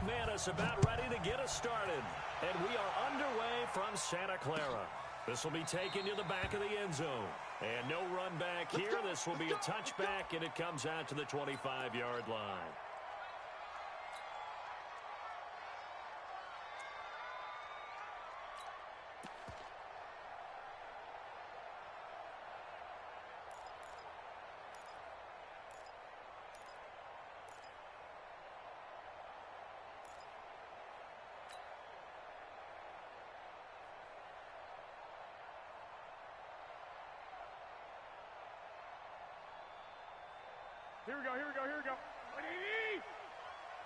men is about ready to get us started. And we are underway from Santa Clara. This will be taken to the back of the end zone. And no run back here. This will be a touchback, and it comes out to the 25-yard line. Here we go, here we go, here we go.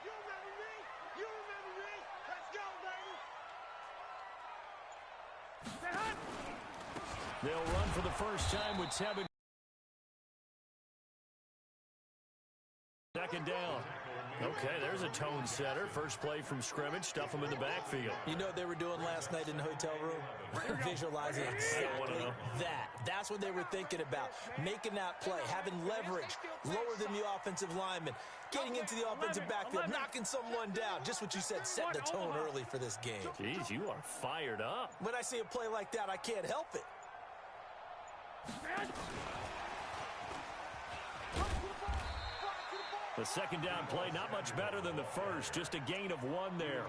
You remember me? You remember me? Let's go, baby. They'll run for the first time with 7. Second down. Okay, there's a tone setter. First play from scrimmage. Stuff them in the backfield. You know what they were doing last night in the hotel room? Visualizing exactly that. That's what they were thinking about. Making that play, having leverage, lower than the offensive lineman, getting into the offensive backfield, knocking someone down. Just what you said, setting the tone early for this game. Jeez, you are fired up. When I see a play like that, I can't help it. The second down play, not much better than the first. Just a gain of 1 there.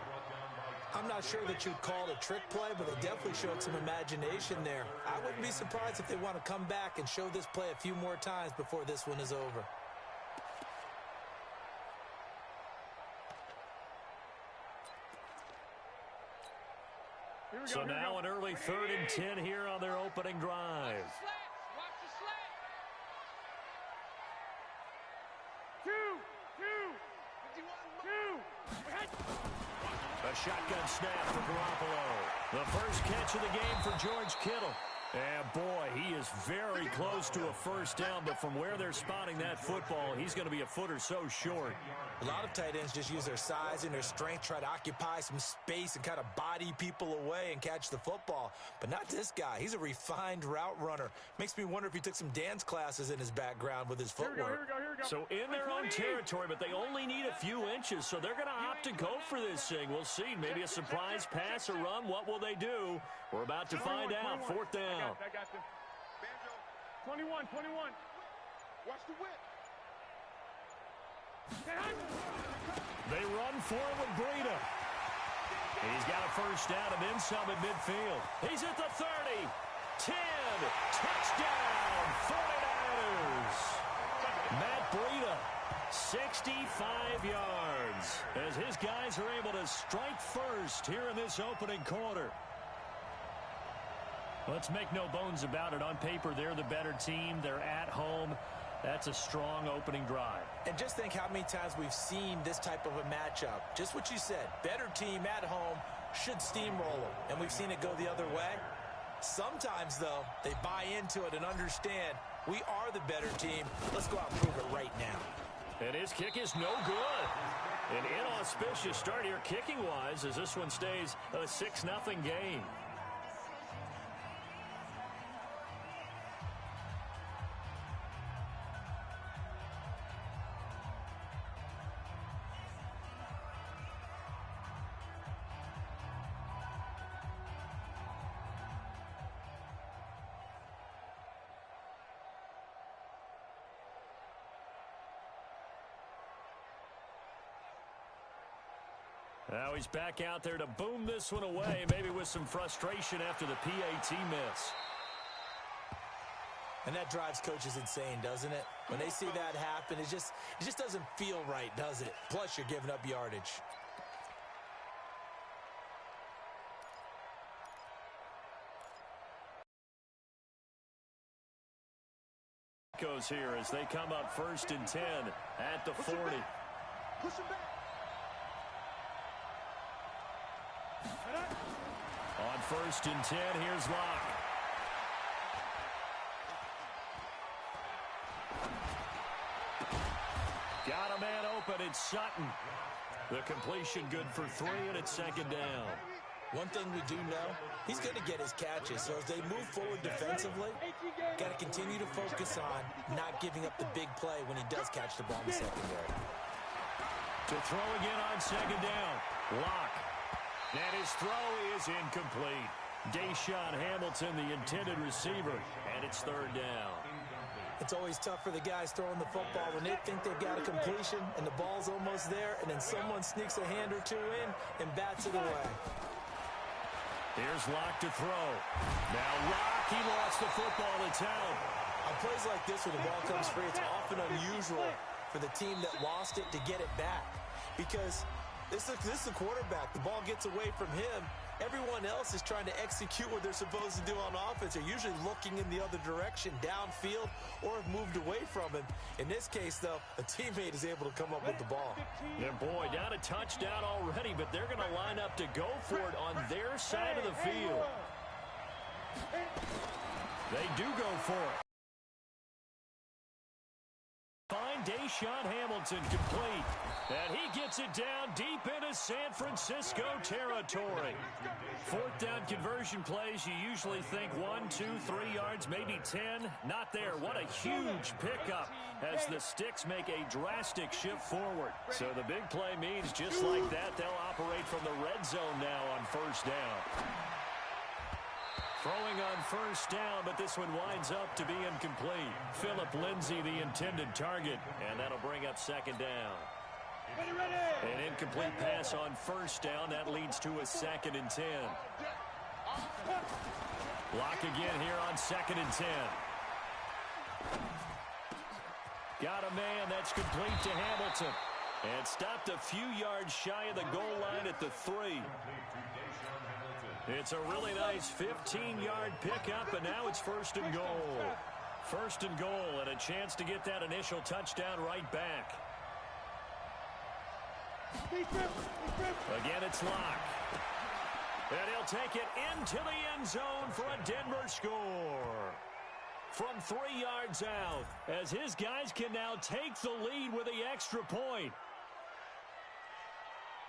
I'm not sure that you'd call it a trick play, but they definitely showed some imagination there. I wouldn't be surprised if they want to come back and show this play a few more times before this one is over. So now an early 3rd and 10 here on their opening drive. A shotgun snap for Garoppolo. The first catch of the game for George Kittle. And boy, he is very close to a first down, but from where they're spotting that football, he's going to be a foot or so short. A lot of tight ends just use their size and their strength, try to occupy some space and kind of body people away and catch the football. But not this guy. He's a refined route runner. Makes me wonder if he took some dance classes in his background with his footwork. So in their own territory, but they only need a few inches, so they're going to opt to go for this thing. We'll see. Maybe a surprise pass or run. What will they do? We're about to find out. 4th down. I got you. 21. Watch the whip. They run for it with Breida. He's got a first down and then some at midfield. He's at the 30. 10. Touchdown. 49ers. Matt Breida, 65 yards, as his guys are able to strike first here in this opening quarter. Let's make no bones about it. On paper, they're the better team. They're at home. That's a strong opening drive. And just think how many times we've seen this type of a matchup. Just what you said, better team at home should steamroll them. And we've seen it go the other way. Sometimes, though, they buy into it and understand we are the better team. Let's go out and prove it right now. And his kick is no good. An inauspicious start here kicking-wise as this one stays a 6-0 game. Now he's back out there to boom this one away, maybe with some frustration after the PAT miss. And that drives coaches insane, doesn't it? When they see that happen, it just doesn't feel right, does it? Plus, you're giving up yardage. Goes here as they come up 1st and 10 at the 40. Push him back. On 1st and 10, here's Locke. Got a man open, it's Sutton. The completion good for 3, and it's 2nd down. One thing we do know, he's going to get his catches. So as they move forward defensively, got to continue to focus on not giving up the big play when he does catch the ball in the secondary. To throw again on second down. Lock. And his throw is incomplete. Deshaun Hamilton, the intended receiver, and it's third down. It's always tough for the guys throwing the football when they think they've got a completion and the ball's almost there, and then someone sneaks a hand or two in and bats it away. Here's Lock to throw. Now Lock, he lost the football. It's out. On plays like this where the ball comes free, it's often unusual for the team that lost it to get it back, because this is the quarterback. The ball gets away from him. Everyone else is trying to execute what they're supposed to do on offense. They're usually looking in the other direction, downfield, or have moved away from him. In this case, though, a teammate is able to come up with the ball. And boy, down a touchdown already, but they're going to line up to go for it on their side of the field. They do go for it. Find Deshaun Hamilton complete. And he gets it down deep into San Francisco territory. Fourth down conversion plays, you usually think 1, 2, 3 yards, maybe 10. Not there. What a huge pickup as the Sticks make a drastic shift forward. So the big play means just like that, they'll operate from the red zone now on first down. Throwing on first down, but this one winds up to be incomplete. Philip Lindsay, the intended target, and that'll bring up second down. An incomplete pass on first down. That leads to a 2nd and 10. Lock again here on 2nd and 10. Got a man. That's complete to Hamilton. And stopped a few yards shy of the goal line at the 3. It's a really nice 15-yard pickup, and now it's 1st and goal. 1st and goal, and a chance to get that initial touchdown right back. Again, it's Lock. And he'll take it into the end zone for a Denver score. From 3 yards out, as his guys can now take the lead with the extra point.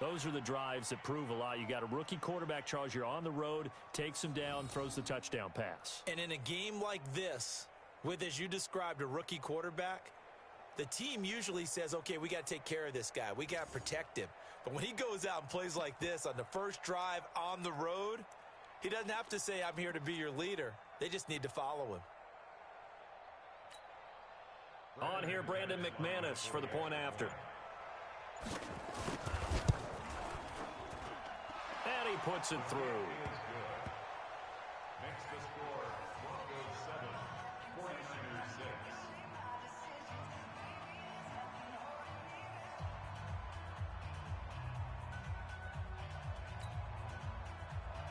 Those are the drives that prove a lot. You got a rookie quarterback, Charles. You're on the road, takes him down, throws the touchdown pass. And in a game like this, with, as you described, a rookie quarterback, the team usually says, okay, we got to take care of this guy. We got to protect him. But when he goes out and plays like this on the first drive on the road, he doesn't have to say, I'm here to be your leader. They just need to follow him. On here, Brandon McManus for the point after. And he puts it through. Next to score, Broncos 7, 49ers 6.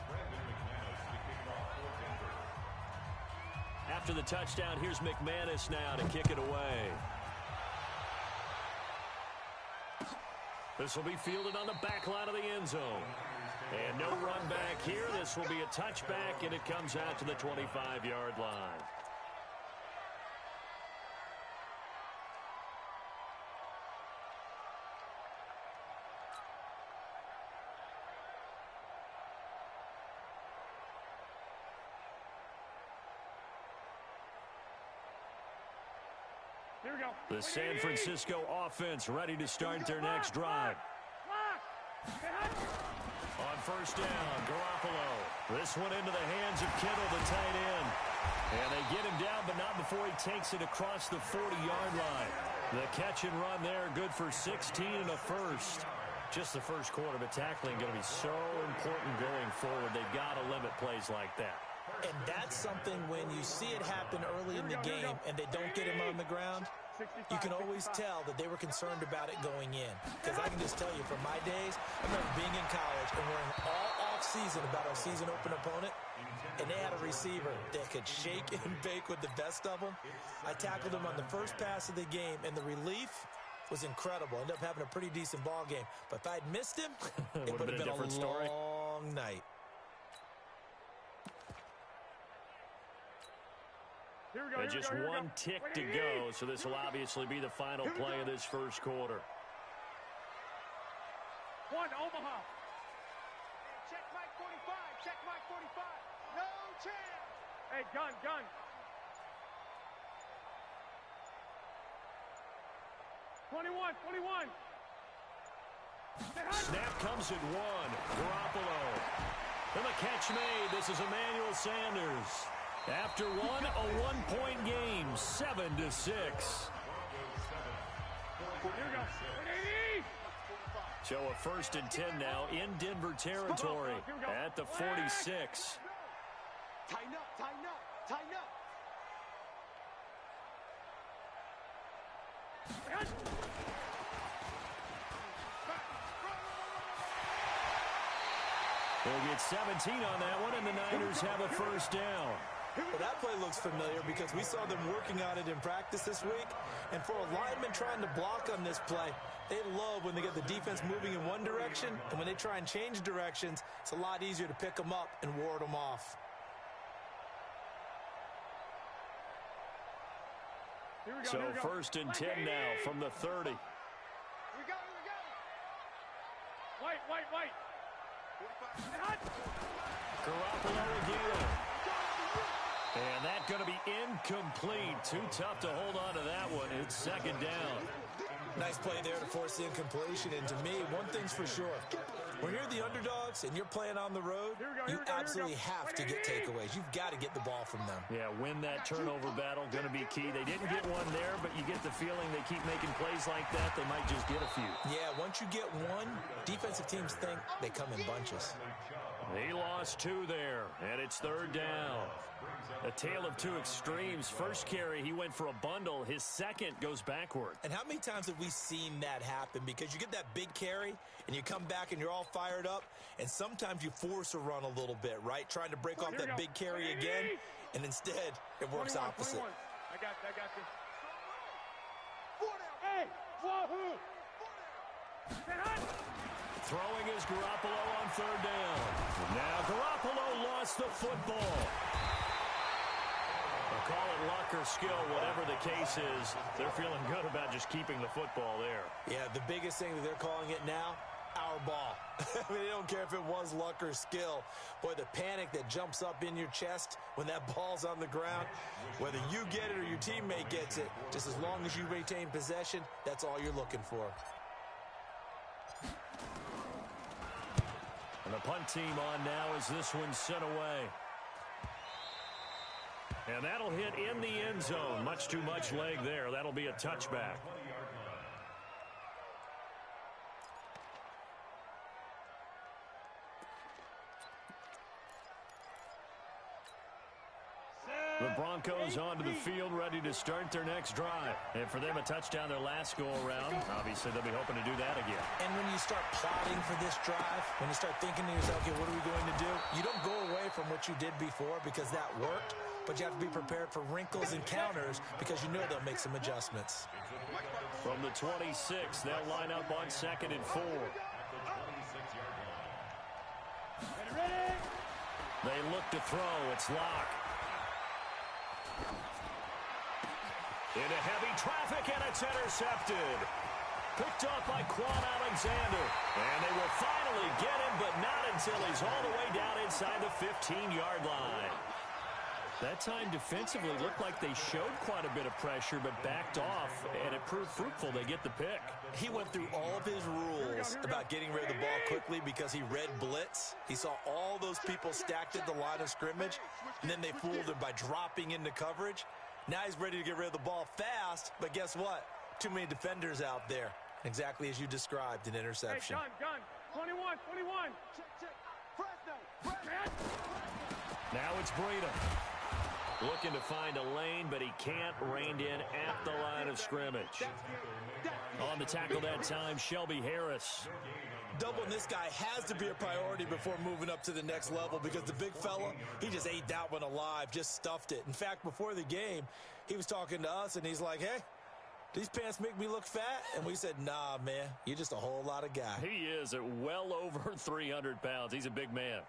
Brandon McManus to kick off for Denver. After the touchdown, here's McManus now to kick it away. This will be fielded on the back line of the end zone. And no run back here. This will be a touchback, and it comes out to the 25-yard line. Here we go. The San Francisco offense ready to start their next drive. On first down, Garoppolo. This one into the hands of Kittle, the tight end. And they get him down, but not before he takes it across the 40-yard line. The catch and run there, good for 16 and a first. Just the first quarter, but tackling going to be so important going forward. They've got to limit plays like that. And that's something when you see it happen early in the game and they don't get him on the ground, you can always tell that they were concerned about it going in. Because I can just tell you, from my days, I remember being in college and worrying all off-season about our season open opponent, and they had a receiver that could shake and bake with the best of them. I tackled him on the first pass of the game, and the relief was incredible. Ended up having a pretty decent ball game. But if I'd missed him, it would have been a different story. long night. And just one tick to go, so this will obviously be the final play of this first quarter. One, Omaha. Check Mike 45. Check Mike 45. No chance. Hey, gun. 21. Snap comes at one. Garoppolo. And the catch made. This is Emmanuel Sanders. After one, a one-point game, 7-6. So a 1st and 10 now in Denver territory at the 46. Tighten up, tighten up, tighten up. They'll get 17 on that one, and the Niners have a 1st down. Well, that play looks familiar because we saw them working on it in practice this week. And for a lineman trying to block on this play, they love when they get the defense moving in one direction. And when they try and change directions, it's a lot easier to pick them up and ward them off. So 1st and 10 now from the 30. Here we go. White. Garoppolo again. And that's going to be incomplete. Too tough to hold on to that one. It's 2nd down. Nice play there to force the incompletion. And to me, one thing's for sure. When you're the underdogs and you're playing on the road, you absolutely have to get takeaways. You've got to get the ball from them. Yeah, win that turnover battle, going to be key. They didn't get one there, but you get the feeling they keep making plays like that, they might just get a few. Yeah, once you get one, defensive teams think they come in bunches. He lost 2 there, and it's 3rd down. A tale of two extremes. First carry, he went for a bundle. His second goes backward. And how many times have we seen that happen? Because you get that big carry, and you come back and you're all fired up, and sometimes you force a run a little bit, right? Trying to break off that big carry again, and instead it works opposite. 21. I got this. 4 down. Hey, wahoo! Throwing is Garoppolo on 3rd down. Now Garoppolo lost the football. They'll call it luck or skill, whatever the case is. They're feeling good about just keeping the football there. Yeah, the biggest thing that they're calling it now, our ball. I mean, they don't care if it was luck or skill. Boy, the panic that jumps up in your chest when that ball's on the ground, whether you get it or your teammate gets it, just as long as you retain possession, that's all you're looking for. And the punt team on now as this one's sent away. And that'll hit in the end zone. Much too much leg there. That'll be a touchback. The Broncos onto the field, ready to start their next drive. And for them, a touchdown their last go-around. Obviously, they'll be hoping to do that again. And when you start plotting for this drive, when you start thinking to yourself, okay, what are we going to do? You don't go away from what you did before because that worked, but you have to be prepared for wrinkles and counters because you know they'll make some adjustments. From the 26, they'll line up on 2nd and 4. They look to throw. It's Locke. Into heavy traffic, and it's intercepted. Picked up by Quan Alexander. And they will finally get him, but not until he's all the way down inside the 15-yard line. That time defensively looked like they showed quite a bit of pressure, but backed off, and it proved fruitful. They get the pick. He went through all of his rules about getting rid of the ball quickly because he read blitz. He saw all those people stacked at the line of scrimmage, and then they fooled him by dropping into coverage. Now he's ready to get rid of the ball fast, but guess what? Too many defenders out there. Exactly as you described, an interception. Hey, gun. 21. Fresno. Now it's Breida. Looking to find a lane, but he can't. Reined in at the line of scrimmage. On the tackle that time, Shelby Harris. Doubling this guy has to be a priority before moving up to the next level because the big fella, he just ate that one alive, just stuffed it. In fact, before the game, he was talking to us, and he's like, hey, these pants make me look fat? And we said, nah, man, you're just a whole lot of guy. He is at well over 300 pounds. He's a big man.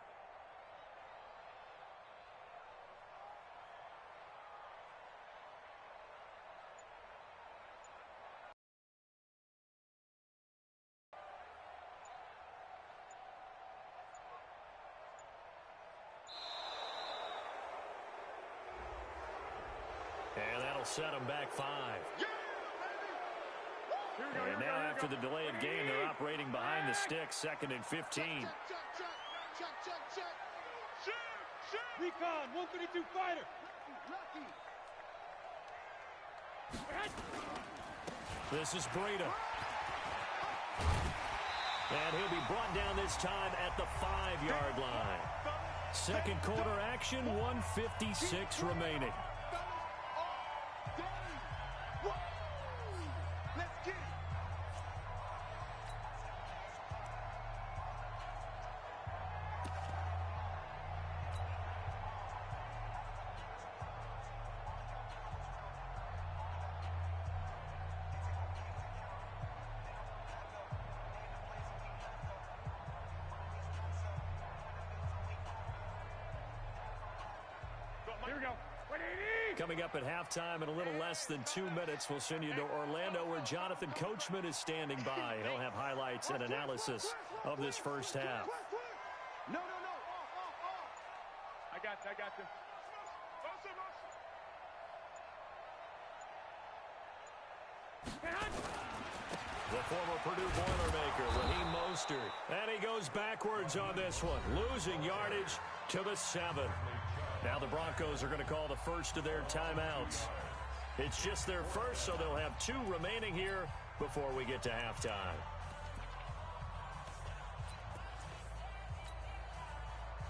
And that'll set him back 5. And now after the delayed game, they're operating behind the sticks, 2nd and 15. Recon, 132 fighter. Lucky. This is Breida. And he'll be brought down this time at the 5-yard line. Second quarter action, 1:56 remaining. Let's get it. Here we go. 180. Coming up at halftime in a little less than 2 minutes, we'll send you to Orlando where Jonathan Coachman is standing by. He'll have highlights and analysis of this first half. No. Off. I got you. The former Purdue Boilermaker, Raheem Mostert. And he goes backwards on this one, losing yardage to the 7. Now the Broncos are going to call the first of their timeouts. It's just their first, so they'll have 2 remaining here before we get to halftime.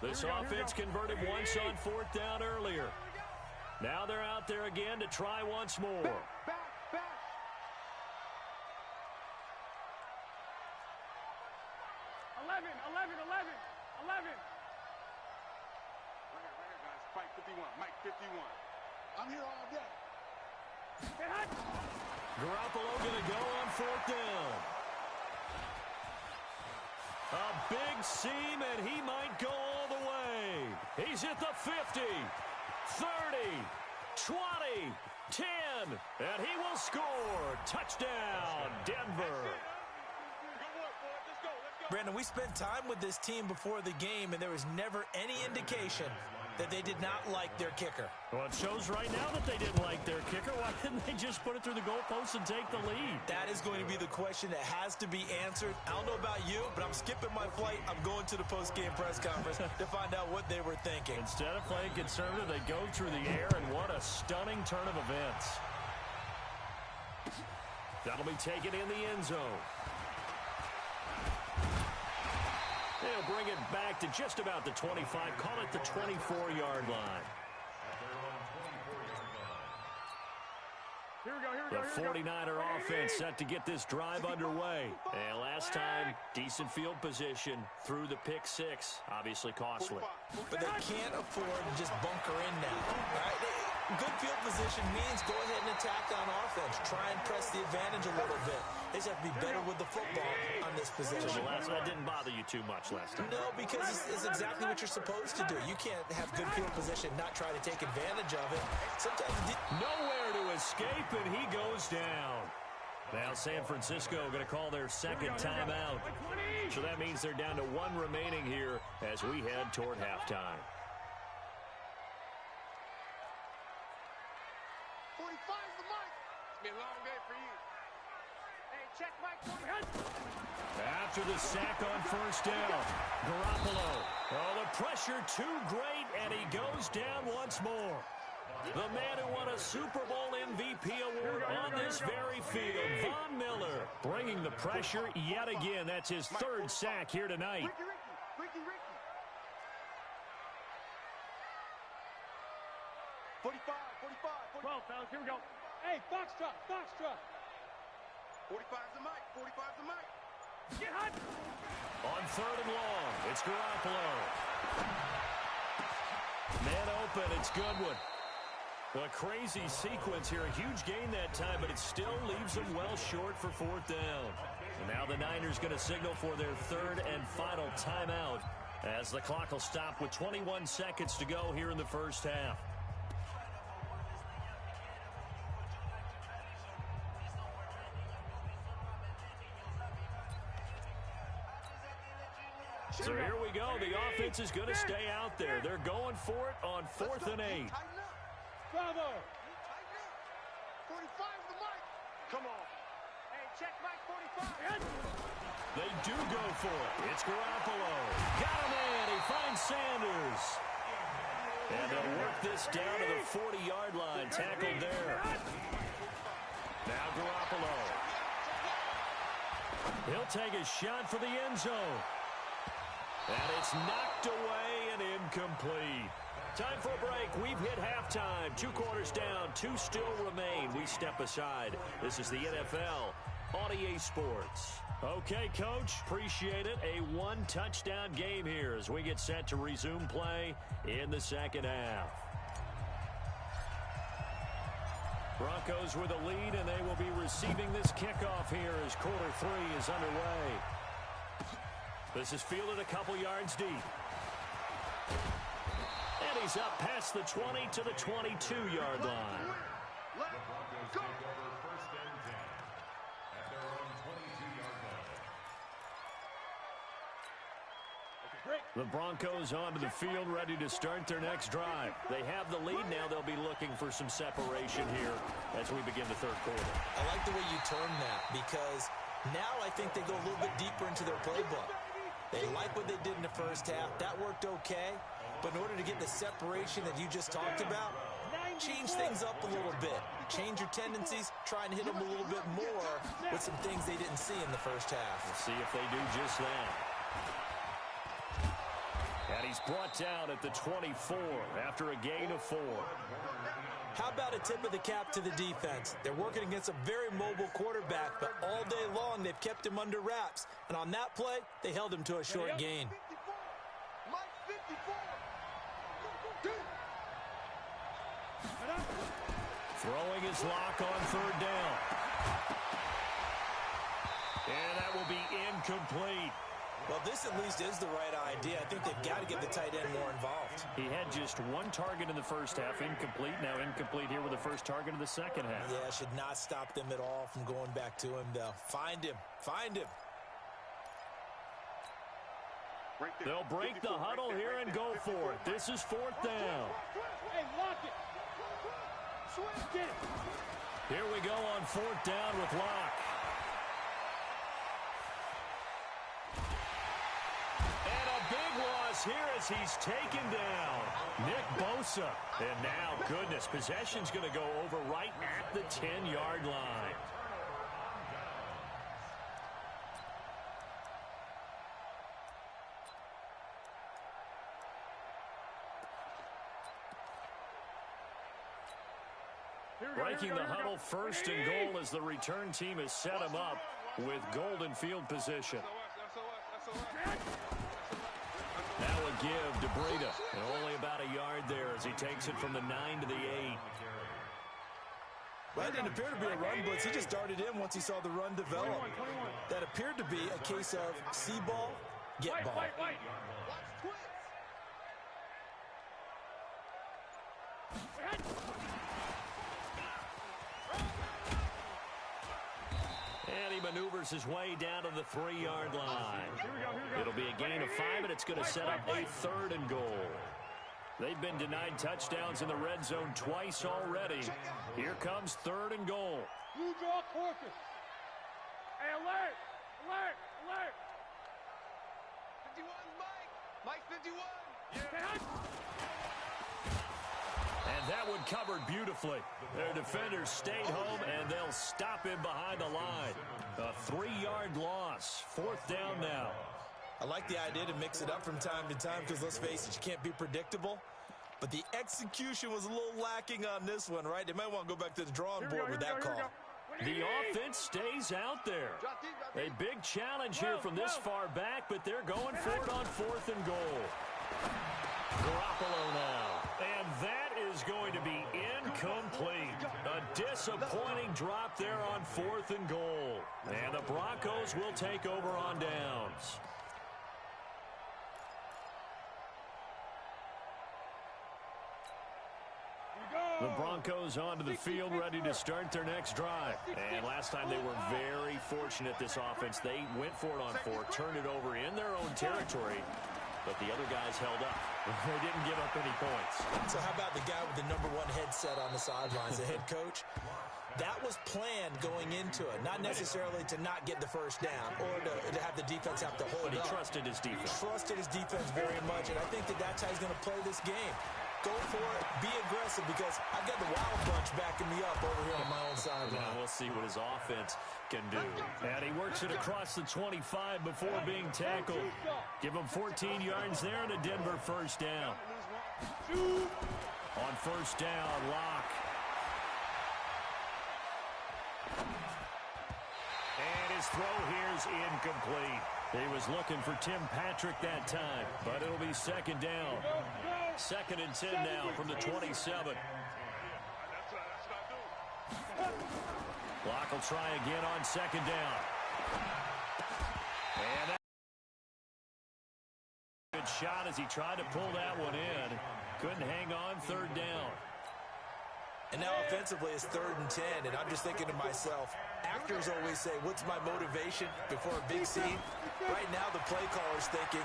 This offense converted once on 4th down earlier. Now they're out there again to try once more. Back. 11. Right here, guys. Mike 51. I'm here all day. Garoppolo going to go on 4th down. A big seam, and he might go all the way. He's at the 50, 30, 20, 10, and he will score. Touchdown, Denver. Brandon, we spent time with this team before the game, and there was never any indication that they did not like their kicker. Well, it shows right now that they didn't like their kicker. Why didn't they just put it through the goalpost and take the lead? That is going to be the question that has to be answered. I don't know about you, but I'm skipping my flight. I'm going to the post-game press conference to find out what they were thinking. Instead of playing conservative, they go through the air, and what a stunning turn of events. That'll be taken in the end zone. They'll bring it back to just about the 25. Call it the 24-yard line. Here we go. The 49er offense set to get this drive underway. And last time, decent field position through the pick 6. Obviously costly. But they can't afford to just bunker in now. Right? Good field position means go ahead and attack on offense. Try and press the advantage a little bit. They just have to be better with the football on this position. So that didn't bother you too much last time. No, because it's exactly what you're supposed to do. You can't have good field position, not try to take advantage of it. Sometimes nowhere to escape, and he goes down. Now San Francisco going to call their second timeout. So that means they're down to 1 remaining here as we head toward halftime. 45's the mark. It's been a long day for you. Hey, check Mike 40. After the sack on 1st down, Garoppolo. Oh, the pressure too great, and he goes down once more. The man who won a Super Bowl MVP award on this very field, Von Miller, bringing the pressure yet again. That's his 3rd sack here tonight. Ricky. 45. 12, fellas. Here we go. Hey, Foxtrot. 45's the mic. Get hot. On 3rd and long, it's Garoppolo. Man open, it's Goodwin. A crazy sequence here. A huge gain that time, but it still leaves them well short for 4th down. And now the Niners going to signal for their 3rd and final timeout as the clock will stop with 21 seconds to go here in the first half. So here we go. The offense is going to stay out there. They're going for it on 4th and 8. Bravo. 45's the mic. Come on. Hey, check Mike 45. They do go for it. It's Garoppolo. Got him in. He finds Sanders. And they'll work this down to the 40-yard line. Tackled there. Now Garoppolo. He'll take a shot for the end zone. And it's knocked away and incomplete. Time for a break. We've hit halftime. 2 quarters down. 2 still remain. We step aside. This is the NFL on EA Sports. Okay, Coach. Appreciate it. A 1-touchdown game here as we get set to resume play in the second half. Broncos with a lead, and they will be receiving this kickoff here as quarter 3 is underway. This is fielded a couple yards deep. And he's up past the 20 to the 22-yard line. The Broncos take over first and 10 at their own 22-yard line. The Broncos onto the field, ready to start their next drive. They have the lead now. They'll be looking for some separation here as we begin the third quarter. I like the way you term that because now I think they go a little bit deeper into their playbook. They like what they did in the first half. That worked okay. But in order to get the separation that you just talked about, change things up a little bit. Change your tendencies. Try and hit them a little bit more with some things they didn't see in the first half. We'll see if they do just that. And he's brought down at the 24 after a gain of 4. How about a tip of the cap to the defense? They're working against a very mobile quarterback, but all day long they've kept him under wraps. And on that play, they held him to a short gain. Throwing his lock on third down. And that will be incomplete. Well, this at least is the right idea. I think they've got to get the tight end more involved. He had just 1 target in the first half, incomplete. Now incomplete here with the first target of the second half. Yeah, should not stop them at all from going back to him, though. Find him. Find him. They'll break the huddle here and go for it. This is 4th down. Hey, lock it. Get it. Here we go on 4th down with Locke. And a big loss here as he's taken down. Nick Bosa. And now, goodness, possession's going to go over right at the 10-yard line. Breaking the huddle, 1st and goal as the return team has set him up with golden field position. Now a give to Breida. And only about a yard there as he takes it from the 9 to the 8. Well, that didn't appear to be a run blitz. He just darted in once he saw the run develop. That appeared to be a case of see ball, get ball. And he maneuvers his way down to the 3-yard line. It'll be a gain of 5, and it's going to set up a 3rd and goal. They've been denied touchdowns in the red zone twice already. Here comes 3rd and goal. You draw courses. Hey, alert! Alert! Alert! 51, Mike! Mike 51! And that one covered beautifully. Their defenders stayed home, and they'll stop him behind the line. A 3-yard loss. 4th down now. I like the idea to mix it up from time to time because, let's face it, you can't be predictable. But the execution was a little lacking on this one, right? They might want to go back to the drawing board with that call. The offense stays out there. A big challenge here from this far back, but they're going for it on 4th and goal. Garoppolo now. And that is going to be incomplete. A disappointing drop there on 4th and goal. And the Broncos will take over on downs. The Broncos onto the field, ready to start their next drive. And last time they were very fortunate, this offense. They went for it on 4, turned it over in their own territory, but the other guys held up. They didn't give up any points. So how about the guy with the #1 headset on the sidelines, the head coach? That was planned going into it, not necessarily to not get the first down or to have the defense have to hold But he up. trusted his defense. Trusted his defense very much, and I think that's how he's going to play this game. Go for it, be aggressive, because I've got the wild bunch backing me up over here on my own sideline. Now we'll see what his offense can do. And he works it across the 25 before being tackled. Give him 14 yards there and a Denver first down. On first down, Locke. And his throw here is incomplete. He was looking for Tim Patrick that time, but it'll be second down. Second and 10 now from the 27. Locke will try again on second down. And that good shot as he tried to pull that one in. Couldn't hang on, third down. And now offensively it's 3rd and 10, and I'm just thinking to myself, actors always say, what's my motivation before a big scene? Right now the play caller's thinking,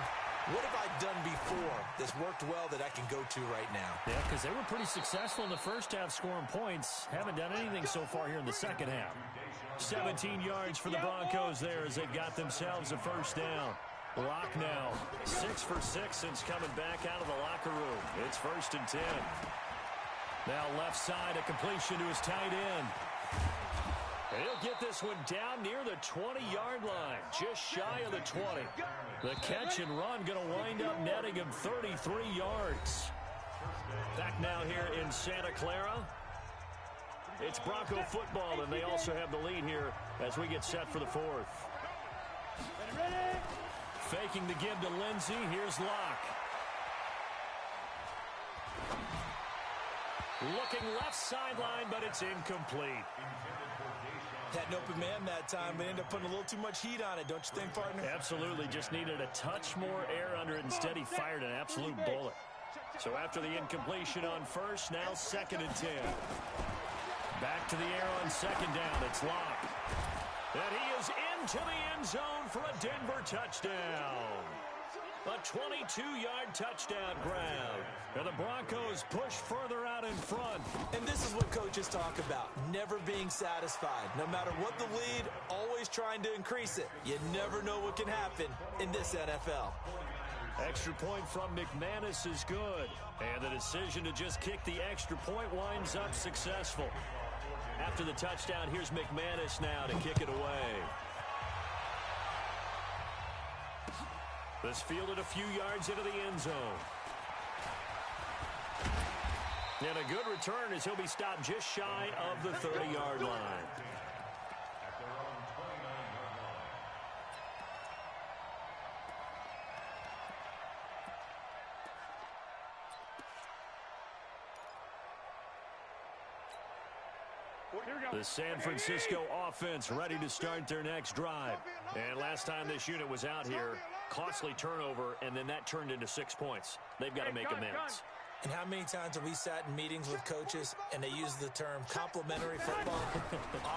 what have I done before that's worked well that I can go to right now? Yeah, because they were pretty successful in the first half scoring points. Haven't done anything so far here in the second half. 17 yards for the Broncos there as they've got themselves a first down. Locke now 6 for 6 since coming back out of the locker room. It's 1st and 10. Now left side, a completion to his tight end. He'll get this one down near the 20-yard line, just shy of the 20. The catch and run going to wind up netting him 33 yards. Back now here in Santa Clara. It's Bronco football, and they also have the lead here as we get set for the 4th. Faking the give to Lindsey. Here's Locke. Looking left sideline, but it's incomplete. Had an open man that time, but ended up putting a little too much heat on it, don't you think, partner? Absolutely. Just needed a touch more air under it. Instead, he fired an absolute bullet. So after the incompletion on first, now 2nd and 10. Back to the air on second down. It's Locke. And he is into the end zone for a Denver touchdown. A 22-yard touchdown grab. And the Broncos push further out in front. And this is what coaches talk about, never being satisfied. No matter what the lead, always trying to increase it. You never know what can happen in this NFL. Extra point from McManus is good. And the decision to just kick the extra point winds up successful. After the touchdown, here's McManus now to kick it away. This fielded a few yards into the end zone. And a good return as he'll be stopped just shy of the 30-yard line. The San Francisco offense ready to start their next drive. And last time this unit was out here, costly turnover, and then that turned into 6 points. They've got to make amends. And how many times have we sat in meetings with coaches and they use the term complementary football?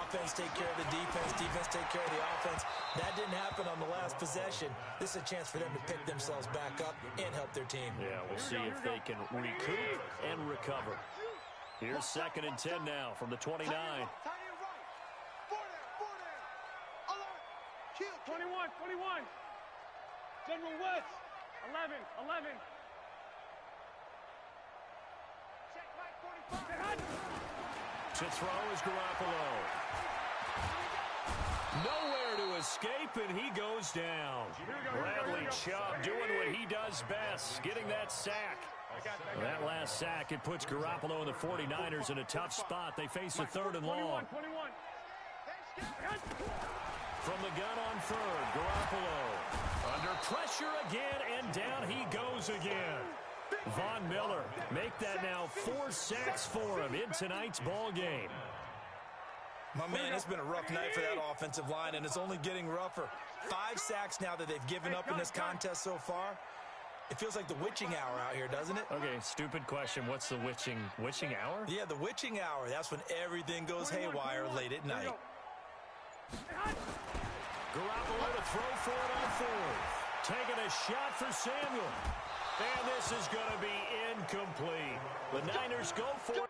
Offense take care of the defense, defense take care of the offense. That didn't happen on the last possession. This is a chance for them to pick themselves back up and help their team. Yeah, we'll see if they can recoup and recover. Here's 2nd and 10 now from the 29. 21. General West. 11. Check Mike 45. To throw is Garoppolo. Nowhere to escape, and he goes down. Bradley Chubb doing what he does best, getting that sack. That last sack, it puts Garoppolo and the 49ers in a tough spot. They face a 3rd and long. 21. From the gun on 3rd, Garoppolo. Under pressure again, and down he goes again. Von Miller, make that now 4 sacks for him in tonight's ball game. My man, it's been a rough night for that offensive line, and it's only getting rougher. 5 sacks now that they've given up in this contest so far. It feels like the witching hour out here, doesn't it? Okay, stupid question. What's the witching hour? Yeah, the witching hour. That's when everything goes haywire late at night. Garoppolo to throw for it on 4th. Taking a shot for Samuel. And this is going to be incomplete. The Niners go for it.